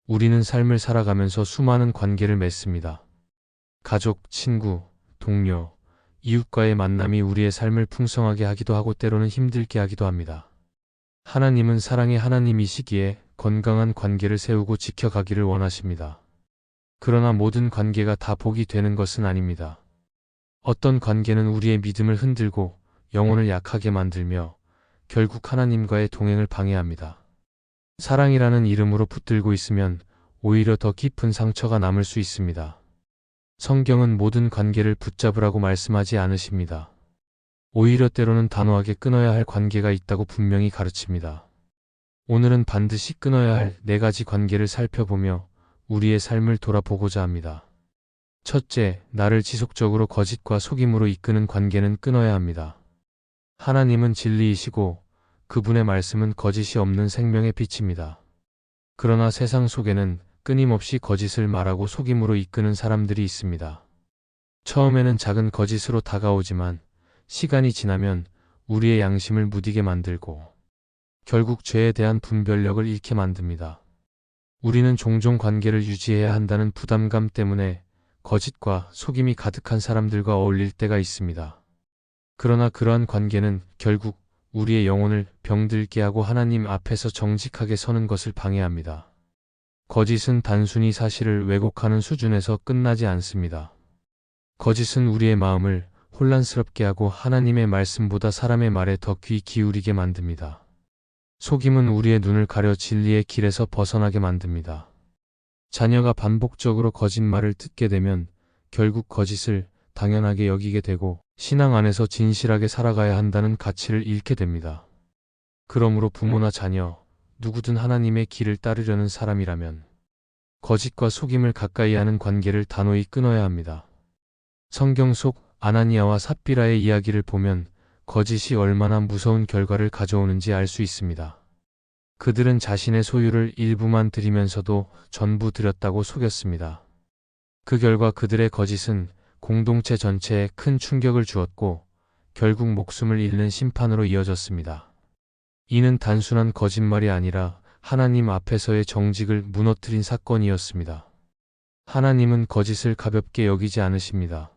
우리는 삶을 살아가면서 수많은 관계를 맺습니다. 가족, 친구, 동료, 이웃과의 만남이 우리의 삶을 풍성하게 하기도 하고 때로는 힘들게 하기도 합니다. 하나님은 사랑의 하나님이시기에 건강한 관계를 세우고 지켜가기를 원하십니다. 그러나 모든 관계가 다 복이 되는 것은 아닙니다. 어떤 관계는 우리의 믿음을 흔들고 영혼을 약하게 만들며 결국 하나님과의 동행을 방해합니다. 사랑이라는 이름으로 붙들고 있으면 오히려 더 깊은 상처가 남을 수 있습니다. 성경은 모든 관계를 붙잡으라고 말씀하지 않으십니다. 오히려 때로는 단호하게 끊어야 할 관계가 있다고 분명히 가르칩니다. 오늘은 반드시 끊어야 할 4가지 관계를 살펴보며 우리의 삶을 돌아보고자 합니다. 첫째, 나를 지속적으로 거짓과 속임으로 이끄는 관계는 끊어야 합니다. 하나님은 진리이시고 그분의 말씀은 거짓이 없는 생명의 빛입니다. 그러나 세상 속에는 끊임없이 거짓을 말하고 속임으로 이끄는 사람들이 있습니다. 처음에는 작은 거짓으로 다가오지만 시간이 지나면 우리의 양심을 무디게 만들고 결국 죄에 대한 분별력을 잃게 만듭니다. 우리는 종종 관계를 유지해야 한다는 부담감 때문에 거짓과 속임이 가득한 사람들과 어울릴 때가 있습니다. 그러나 그러한 관계는 결국 우리의 영혼을 병들게 하고 하나님 앞에서 정직하게 서는 것을 방해합니다. 거짓은 단순히 사실을 왜곡하는 수준에서 끝나지 않습니다. 거짓은 우리의 마음을 혼란스럽게 하고 하나님의 말씀보다 사람의 말에 더 귀 기울이게 만듭니다. 속임은 우리의 눈을 가려 진리의 길에서 벗어나게 만듭니다. 자녀가 반복적으로 거짓말을 듣게 되면 결국 거짓을 당연하게 여기게 되고 신앙 안에서 진실하게 살아가야 한다는 가치를 잃게 됩니다. 그러므로 부모나 자녀, 누구든 하나님의 길을 따르려는 사람이라면 거짓과 속임을 가까이 하는 관계를 단호히 끊어야 합니다. 성경 속 아나니아와 삽비라의 이야기를 보면 거짓이 얼마나 무서운 결과를 가져오는지 알 수 있습니다. 그들은 자신의 소유를 일부만 드리면서도 전부 드렸다고 속였습니다. 그 결과 그들의 거짓은 공동체 전체에 큰 충격을 주었고 결국 목숨을 잃는 심판으로 이어졌습니다. 이는 단순한 거짓말이 아니라 하나님 앞에서의 정직을 무너뜨린 사건이었습니다. 하나님은 거짓을 가볍게 여기지 않으십니다.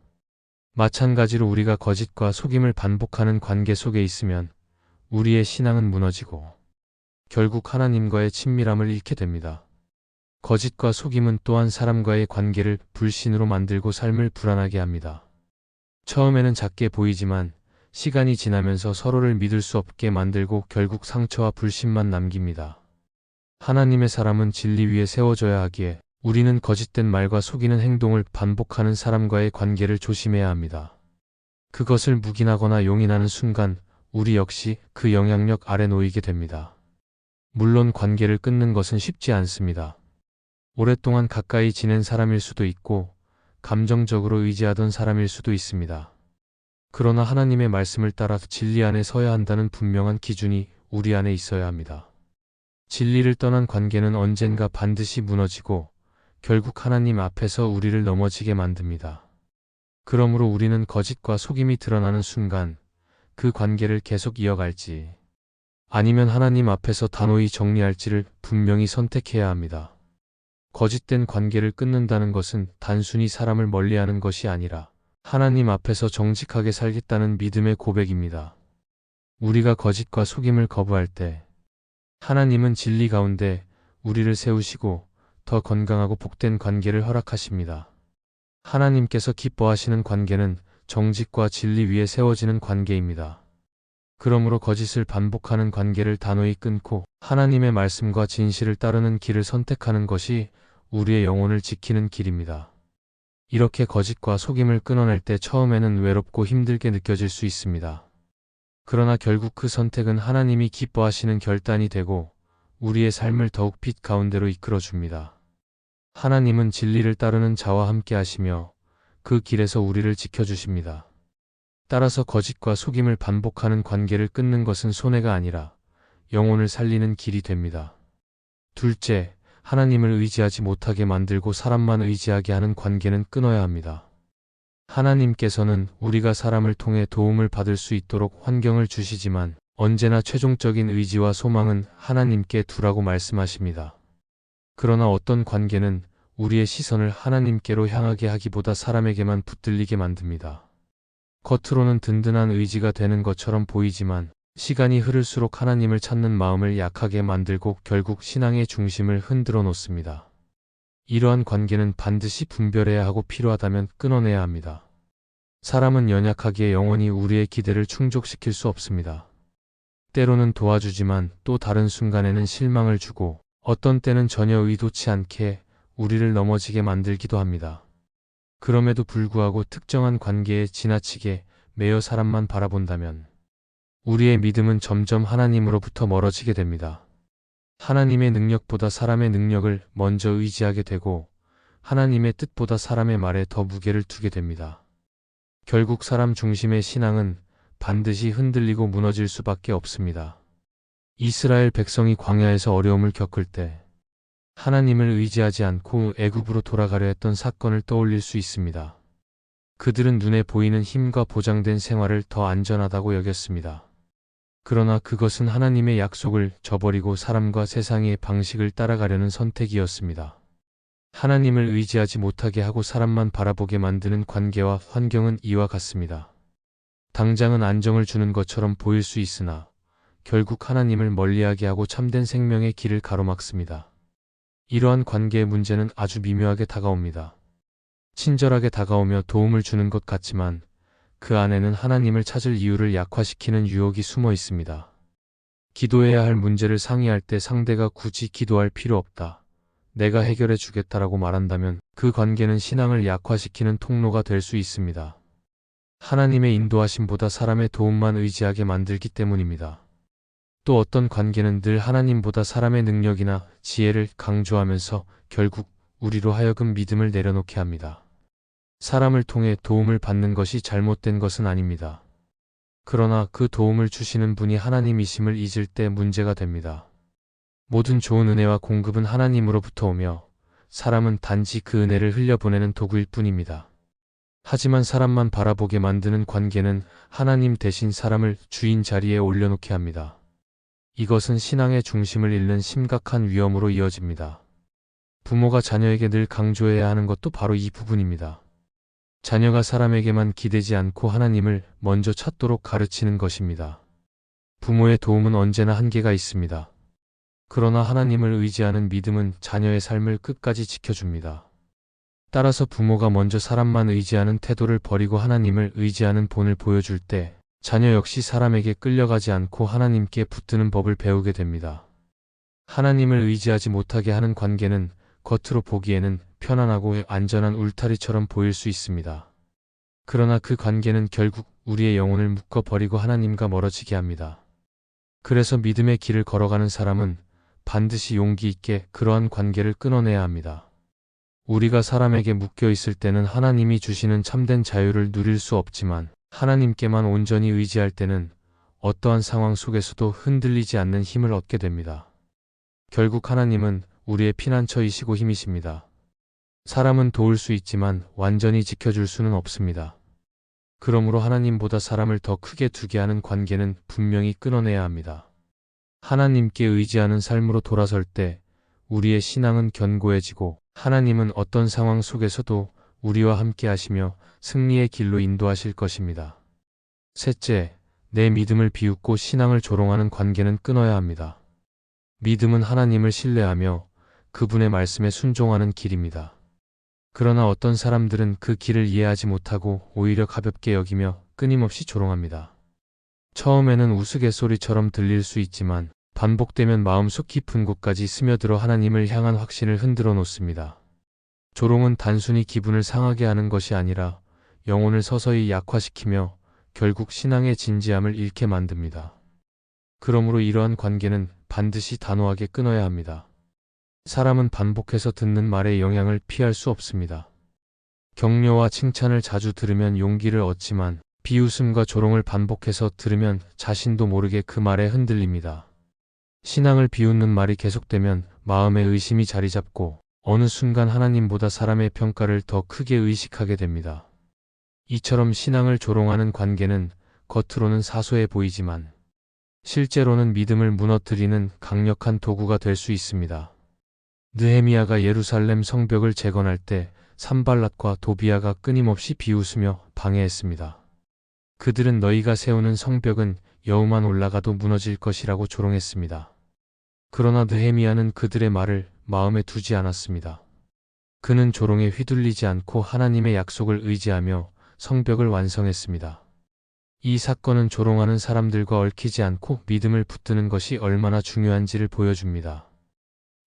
마찬가지로 우리가 거짓과 속임을 반복하는 관계 속에 있으면 우리의 신앙은 무너지고 결국 하나님과의 친밀함을 잃게 됩니다. 거짓과 속임은 또한 사람과의 관계를 불신으로 만들고 삶을 불안하게 합니다. 처음에는 작게 보이지만 시간이 지나면서 서로를 믿을 수 없게 만들고 결국 상처와 불신만 남깁니다. 하나님의 사람은 진리 위에 세워져야 하기에 우리는 거짓된 말과 속이는 행동을 반복하는 사람과의 관계를 조심해야 합니다. 그것을 묵인하거나 용인하는 순간 우리 역시 그 영향력 아래 놓이게 됩니다. 물론 관계를 끊는 것은 쉽지 않습니다. 오랫동안 가까이 지낸 사람일 수도 있고 감정적으로 의지하던 사람일 수도 있습니다. 그러나 하나님의 말씀을 따라 진리 안에 서야 한다는 분명한 기준이 우리 안에 있어야 합니다. 진리를 떠난 관계는 언젠가 반드시 무너지고 결국 하나님 앞에서 우리를 넘어지게 만듭니다. 그러므로 우리는 거짓과 속임이 드러나는 순간 그 관계를 계속 이어갈지 아니면 하나님 앞에서 단호히 정리할지를 분명히 선택해야 합니다. 거짓된 관계를 끊는다는 것은 단순히 사람을 멀리하는 것이 아니라 하나님 앞에서 정직하게 살겠다는 믿음의 고백입니다. 우리가 거짓과 속임을 거부할 때 하나님은 진리 가운데 우리를 세우시고 더 건강하고 복된 관계를 허락하십니다. 하나님께서 기뻐하시는 관계는 정직과 진리 위에 세워지는 관계입니다. 그러므로 거짓을 반복하는 관계를 단호히 끊고 하나님의 말씀과 진실을 따르는 길을 선택하는 것이 우리의 영혼을 지키는 길입니다. 이렇게 거짓과 속임을 끊어낼 때 처음에는 외롭고 힘들게 느껴질 수 있습니다. 그러나 결국 그 선택은 하나님이 기뻐하시는 결단이 되고 우리의 삶을 더욱 빛 가운데로 이끌어 줍니다. 하나님은 진리를 따르는 자와 함께 하시며 그 길에서 우리를 지켜주십니다. 따라서 거짓과 속임을 반복하는 관계를 끊는 것은 손해가 아니라 영혼을 살리는 길이 됩니다. 둘째, 하나님을 의지하지 못하게 만들고 사람만 의지하게 하는 관계는 끊어야 합니다. 하나님께서는 우리가 사람을 통해 도움을 받을 수 있도록 환경을 주시지만 언제나 최종적인 의지와 소망은 하나님께 두라고 말씀하십니다. 그러나 어떤 관계는 우리의 시선을 하나님께로 향하게 하기보다 사람에게만 붙들리게 만듭니다. 겉으로는 든든한 의지가 되는 것처럼 보이지만 시간이 흐를수록 하나님을 찾는 마음을 약하게 만들고 결국 신앙의 중심을 흔들어 놓습니다. 이러한 관계는 반드시 분별해야 하고 필요하다면 끊어내야 합니다. 사람은 연약하기에 영원히 우리의 기대를 충족시킬 수 없습니다. 때로는 도와주지만 또 다른 순간에는 실망을 주고 어떤 때는 전혀 의도치 않게 우리를 넘어지게 만들기도 합니다. 그럼에도 불구하고 특정한 관계에 지나치게 매여 사람만 바라본다면 우리의 믿음은 점점 하나님으로부터 멀어지게 됩니다. 하나님의 능력보다 사람의 능력을 먼저 의지하게 되고 하나님의 뜻보다 사람의 말에 더 무게를 두게 됩니다. 결국 사람 중심의 신앙은 반드시 흔들리고 무너질 수밖에 없습니다. 이스라엘 백성이 광야에서 어려움을 겪을 때 하나님을 의지하지 않고 애굽으로 돌아가려 했던 사건을 떠올릴 수 있습니다. 그들은 눈에 보이는 힘과 보장된 생활을 더 안전하다고 여겼습니다. 그러나 그것은 하나님의 약속을 저버리고 사람과 세상의 방식을 따라가려는 선택이었습니다. 하나님을 의지하지 못하게 하고 사람만 바라보게 만드는 관계와 환경은 이와 같습니다. 당장은 안정을 주는 것처럼 보일 수 있으나 결국 하나님을 멀리하게 하고 참된 생명의 길을 가로막습니다. 이러한 관계의 문제는 아주 미묘하게 다가옵니다. 친절하게 다가오며 도움을 주는 것 같지만 그 안에는 하나님을 찾을 이유를 약화시키는 유혹이 숨어 있습니다. 기도해야 할 문제를 상의할 때 상대가 굳이 기도할 필요 없다, 내가 해결해 주겠다라고 말한다면 그 관계는 신앙을 약화시키는 통로가 될 수 있습니다. 하나님의 인도하심보다 사람의 도움만 의지하게 만들기 때문입니다. 또 어떤 관계는 늘 하나님보다 사람의 능력이나 지혜를 강조하면서 결국 우리로 하여금 믿음을 내려놓게 합니다. 사람을 통해 도움을 받는 것이 잘못된 것은 아닙니다. 그러나 그 도움을 주시는 분이 하나님이심을 잊을 때 문제가 됩니다. 모든 좋은 은혜와 공급은 하나님으로부터 오며 사람은 단지 그 은혜를 흘려보내는 도구일 뿐입니다. 하지만 사람만 바라보게 만드는 관계는 하나님 대신 사람을 주인 자리에 올려놓게 합니다. 이것은 신앙의 중심을 잃는 심각한 위험으로 이어집니다. 부모가 자녀에게 늘 강조해야 하는 것도 바로 이 부분입니다. 자녀가 사람에게만 기대지 않고 하나님을 먼저 찾도록 가르치는 것입니다. 부모의 도움은 언제나 한계가 있습니다. 그러나 하나님을 의지하는 믿음은 자녀의 삶을 끝까지 지켜줍니다. 따라서 부모가 먼저 사람만 의지하는 태도를 버리고 하나님을 의지하는 본을 보여줄 때 자녀 역시 사람에게 끌려가지 않고 하나님께 붙드는 법을 배우게 됩니다. 하나님을 의지하지 못하게 하는 관계는 겉으로 보기에는 편안하고 안전한 울타리처럼 보일 수 있습니다. 그러나 그 관계는 결국 우리의 영혼을 묶어버리고 하나님과 멀어지게 합니다. 그래서 믿음의 길을 걸어가는 사람은 반드시 용기 있게 그러한 관계를 끊어내야 합니다. 우리가 사람에게 묶여 있을 때는 하나님이 주시는 참된 자유를 누릴 수 없지만 하나님께만 온전히 의지할 때는 어떠한 상황 속에서도 흔들리지 않는 힘을 얻게 됩니다. 결국 하나님은 우리의 피난처이시고 힘이십니다. 사람은 도울 수 있지만 완전히 지켜줄 수는 없습니다. 그러므로 하나님보다 사람을 더 크게 두게 하는 관계는 분명히 끊어내야 합니다. 하나님께 의지하는 삶으로 돌아설 때 우리의 신앙은 견고해지고 하나님은 어떤 상황 속에서도 우리와 함께 하시며 승리의 길로 인도하실 것입니다. 셋째, 내 믿음을 비웃고 신앙을 조롱하는 관계는 끊어야 합니다. 믿음은 하나님을 신뢰하며 그분의 말씀에 순종하는 길입니다. 그러나 어떤 사람들은 그 길을 이해하지 못하고 오히려 가볍게 여기며 끊임없이 조롱합니다. 처음에는 우스갯소리처럼 들릴 수 있지만 반복되면 마음속 깊은 곳까지 스며들어 하나님을 향한 확신을 흔들어 놓습니다. 조롱은 단순히 기분을 상하게 하는 것이 아니라 영혼을 서서히 약화시키며 결국 신앙의 진지함을 잃게 만듭니다. 그러므로 이러한 관계는 반드시 단호하게 끊어야 합니다. 사람은 반복해서 듣는 말의 영향을 피할 수 없습니다. 격려와 칭찬을 자주 들으면 용기를 얻지만 비웃음과 조롱을 반복해서 들으면 자신도 모르게 그 말에 흔들립니다. 신앙을 비웃는 말이 계속되면 마음에 의심이 자리 잡고 어느 순간 하나님보다 사람의 평가를 더 크게 의식하게 됩니다. 이처럼 신앙을 조롱하는 관계는 겉으로는 사소해 보이지만 실제로는 믿음을 무너뜨리는 강력한 도구가 될 수 있습니다. 느헤미야가 예루살렘 성벽을 재건할 때 산발랏과 도비야가 끊임없이 비웃으며 방해했습니다. 그들은 너희가 세우는 성벽은 여우만 올라가도 무너질 것이라고 조롱했습니다. 그러나 느헤미야는 그들의 말을 마음에 두지 않았습니다. 그는 조롱에 휘둘리지 않고 하나님의 약속을 의지하며 성벽을 완성했습니다. 이 사건은 조롱하는 사람들과 얽히지 않고 믿음을 붙드는 것이 얼마나 중요한지를 보여줍니다.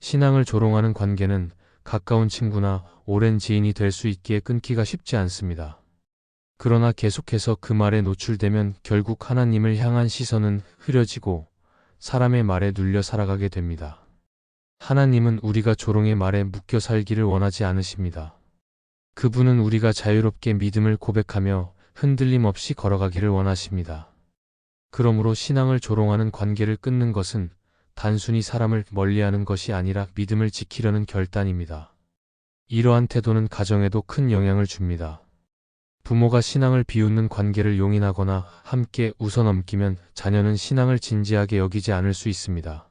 신앙을 조롱하는 관계는 가까운 친구나 오랜 지인이 될 수 있기에 끊기가 쉽지 않습니다. 그러나 계속해서 그 말에 노출되면 결국 하나님을 향한 시선은 흐려지고 사람의 말에 눌려 살아가게 됩니다. 하나님은 우리가 조롱의 말에 묶여 살기를 원하지 않으십니다. 그분은 우리가 자유롭게 믿음을 고백하며 흔들림 없이 걸어가기를 원하십니다. 그러므로 신앙을 조롱하는 관계를 끊는 것은 단순히 사람을 멀리하는 것이 아니라 믿음을 지키려는 결단입니다. 이러한 태도는 가정에도 큰 영향을 줍니다. 부모가 신앙을 비웃는 관계를 용인하거나 함께 웃어넘기면 자녀는 신앙을 진지하게 여기지 않을 수 있습니다.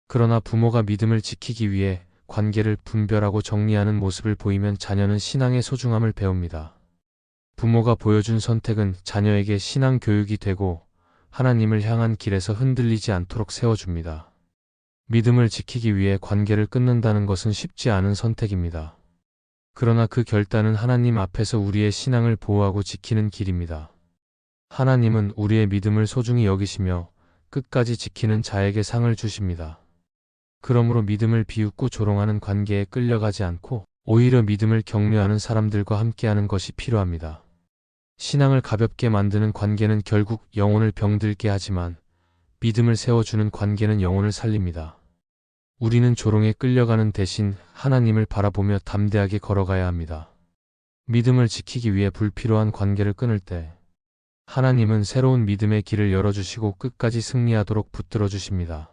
그러나 부모가 믿음을 지키기 위해 관계를 분별하고 정리하는 모습을 보이면 자녀는 신앙의 소중함을 배웁니다. 부모가 보여준 선택은 자녀에게 신앙 교육이 되고 하나님을 향한 길에서 흔들리지 않도록 세워줍니다. 믿음을 지키기 위해 관계를 끊는다는 것은 쉽지 않은 선택입니다. 그러나 그 결단은 하나님 앞에서 우리의 신앙을 보호하고 지키는 길입니다. 하나님은 우리의 믿음을 소중히 여기시며 끝까지 지키는 자에게 상을 주십니다. 그러므로 믿음을 비웃고 조롱하는 관계에 끌려가지 않고 오히려 믿음을 격려하는 사람들과 함께하는 것이 필요합니다. 신앙을 가볍게 만드는 관계는 결국 영혼을 병들게 하지만 믿음을 세워주는 관계는 영혼을 살립니다. 우리는 조롱에 끌려가는 대신 하나님을 바라보며 담대하게 걸어가야 합니다. 믿음을 지키기 위해 불필요한 관계를 끊을 때 하나님은 새로운 믿음의 길을 열어주시고 끝까지 승리하도록 붙들어 주십니다.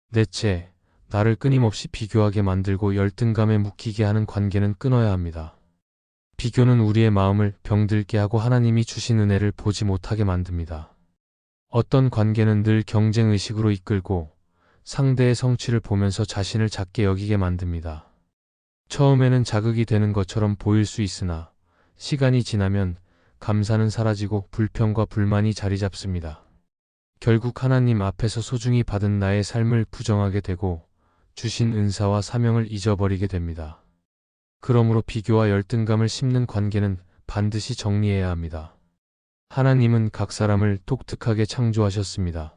넷째, 나를 끊임없이 비교하게 만들고 열등감에 묶이게 하는 관계는 끊어야 합니다. 비교는 우리의 마음을 병들게 하고 하나님이 주신 은혜를 보지 못하게 만듭니다. 어떤 관계는 늘 경쟁의식으로 이끌고 상대의 성취를 보면서 자신을 작게 여기게 만듭니다. 처음에는 자극이 되는 것처럼 보일 수 있으나 시간이 지나면 감사는 사라지고 불평과 불만이 자리 잡습니다. 결국 하나님 앞에서 소중히 받은 나의 삶을 부정하게 되고 주신 은사와 사명을 잊어버리게 됩니다. 그러므로 비교와 열등감을 심는 관계는 반드시 정리해야 합니다. 하나님은 각 사람을 독특하게 창조하셨습니다.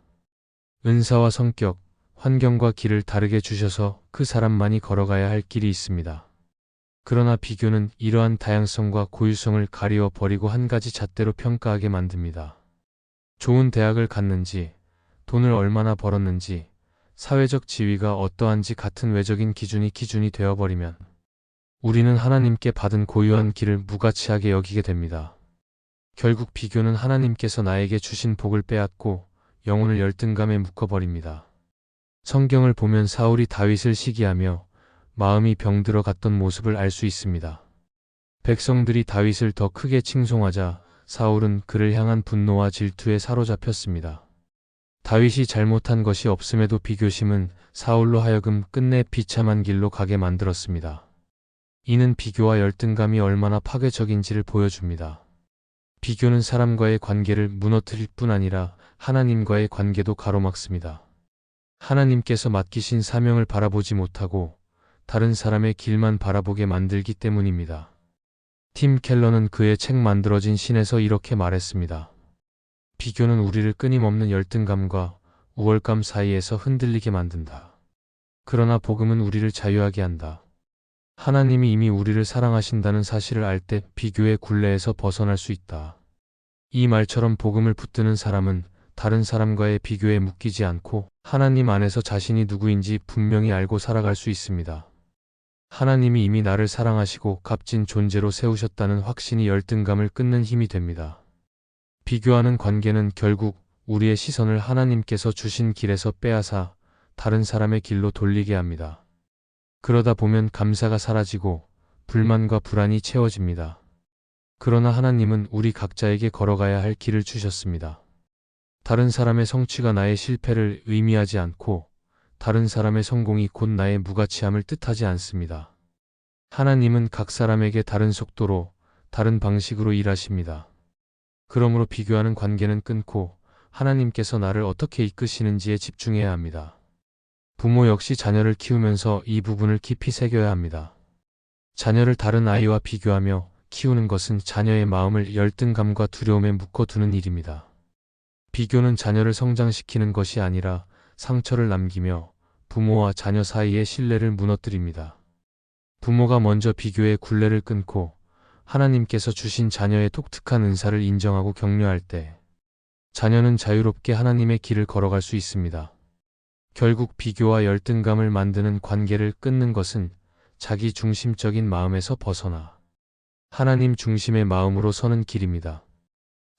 은사와 성격, 환경과 길을 다르게 주셔서 그 사람만이 걸어가야 할 길이 있습니다. 그러나 비교는 이러한 다양성과 고유성을 가리워 버리고 한 가지 잣대로 평가하게 만듭니다. 좋은 대학을 갔는지, 돈을 얼마나 벌었는지, 사회적 지위가 어떠한지 같은 외적인 기준이 되어버리면 우리는 하나님께 받은 고유한 길을 무가치하게 여기게 됩니다. 결국 비교는 하나님께서 나에게 주신 복을 빼앗고 영혼을 열등감에 묶어버립니다. 성경을 보면 사울이 다윗을 시기하며 마음이 병들어 갔던 모습을 알 수 있습니다. 백성들이 다윗을 더 크게 칭송하자 사울은 그를 향한 분노와 질투에 사로잡혔습니다. 다윗이 잘못한 것이 없음에도 비교심은 사울로 하여금 끝내 비참한 길로 가게 만들었습니다. 이는 비교와 열등감이 얼마나 파괴적인지를 보여줍니다. 비교는 사람과의 관계를 무너뜨릴 뿐 아니라 하나님과의 관계도 가로막습니다. 하나님께서 맡기신 사명을 바라보지 못하고 다른 사람의 길만 바라보게 만들기 때문입니다. 팀 켈러는 그의 책 만들어진 신에서 이렇게 말했습니다. 비교는 우리를 끊임없는 열등감과 우월감 사이에서 흔들리게 만든다. 그러나 복음은 우리를 자유하게 한다. 하나님이 이미 우리를 사랑하신다는 사실을 알 때 비교의 굴레에서 벗어날 수 있다. 이 말처럼 복음을 붙드는 사람은 다른 사람과의 비교에 묶이지 않고 하나님 안에서 자신이 누구인지 분명히 알고 살아갈 수 있습니다. 하나님이 이미 나를 사랑하시고 값진 존재로 세우셨다는 확신이 열등감을 끊는 힘이 됩니다. 비교하는 관계는 결국 우리의 시선을 하나님께서 주신 길에서 빼앗아 다른 사람의 길로 돌리게 합니다. 그러다 보면 감사가 사라지고 불만과 불안이 채워집니다. 그러나 하나님은 우리 각자에게 걸어가야 할 길을 주셨습니다. 다른 사람의 성취가 나의 실패를 의미하지 않고 다른 사람의 성공이 곧 나의 무가치함을 뜻하지 않습니다. 하나님은 각 사람에게 다른 속도로, 다른 방식으로 일하십니다. 그러므로 비교하는 관계는 끊고 하나님께서 나를 어떻게 이끄시는지에 집중해야 합니다. 부모 역시 자녀를 키우면서 이 부분을 깊이 새겨야 합니다. 자녀를 다른 아이와 비교하며 키우는 것은 자녀의 마음을 열등감과 두려움에 묶어두는 일입니다. 비교는 자녀를 성장시키는 것이 아니라 상처를 남기며 부모와 자녀 사이의 신뢰를 무너뜨립니다. 부모가 먼저 비교의 굴레를 끊고 하나님께서 주신 자녀의 독특한 은사를 인정하고 격려할 때 자녀는 자유롭게 하나님의 길을 걸어갈 수 있습니다. 결국 비교와 열등감을 만드는 관계를 끊는 것은 자기 중심적인 마음에서 벗어나 하나님 중심의 마음으로 서는 길입니다.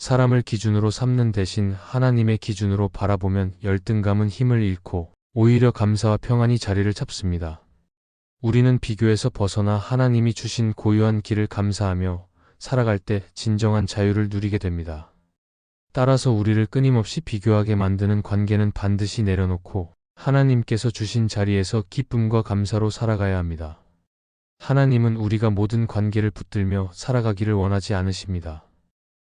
사람을 기준으로 삼는 대신 하나님의 기준으로 바라보면 열등감은 힘을 잃고 오히려 감사와 평안이 자리를 잡습니다. 우리는 비교에서 벗어나 하나님이 주신 고유한 길을 감사하며 살아갈 때 진정한 자유를 누리게 됩니다. 따라서 우리를 끊임없이 비교하게 만드는 관계는 반드시 내려놓고 하나님께서 주신 자리에서 기쁨과 감사로 살아가야 합니다. 하나님은 우리가 모든 관계를 붙들며 살아가기를 원하지 않으십니다.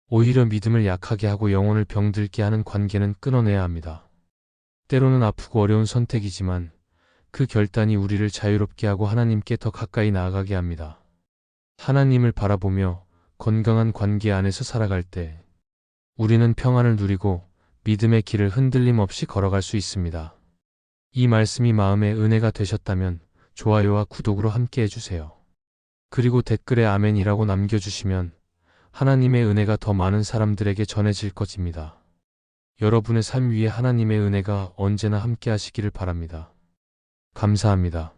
오히려 믿음을 약하게 하고 영혼을 병들게 하는 관계는 끊어내야 합니다. 때로는 아프고 어려운 선택이지만 그 결단이 우리를 자유롭게 하고 하나님께 더 가까이 나아가게 합니다. 하나님을 바라보며 건강한 관계 안에서 살아갈 때 우리는 평안을 누리고 믿음의 길을 흔들림 없이 걸어갈 수 있습니다. 이 말씀이 마음의 은혜가 되셨다면 좋아요와 구독으로 함께 해주세요. 그리고 댓글에 아멘이라고 남겨주시면 하나님의 은혜가 더 많은 사람들에게 전해질 것입니다. 여러분의 삶 위에 하나님의 은혜가 언제나 함께 하시기를 바랍니다. 감사합니다.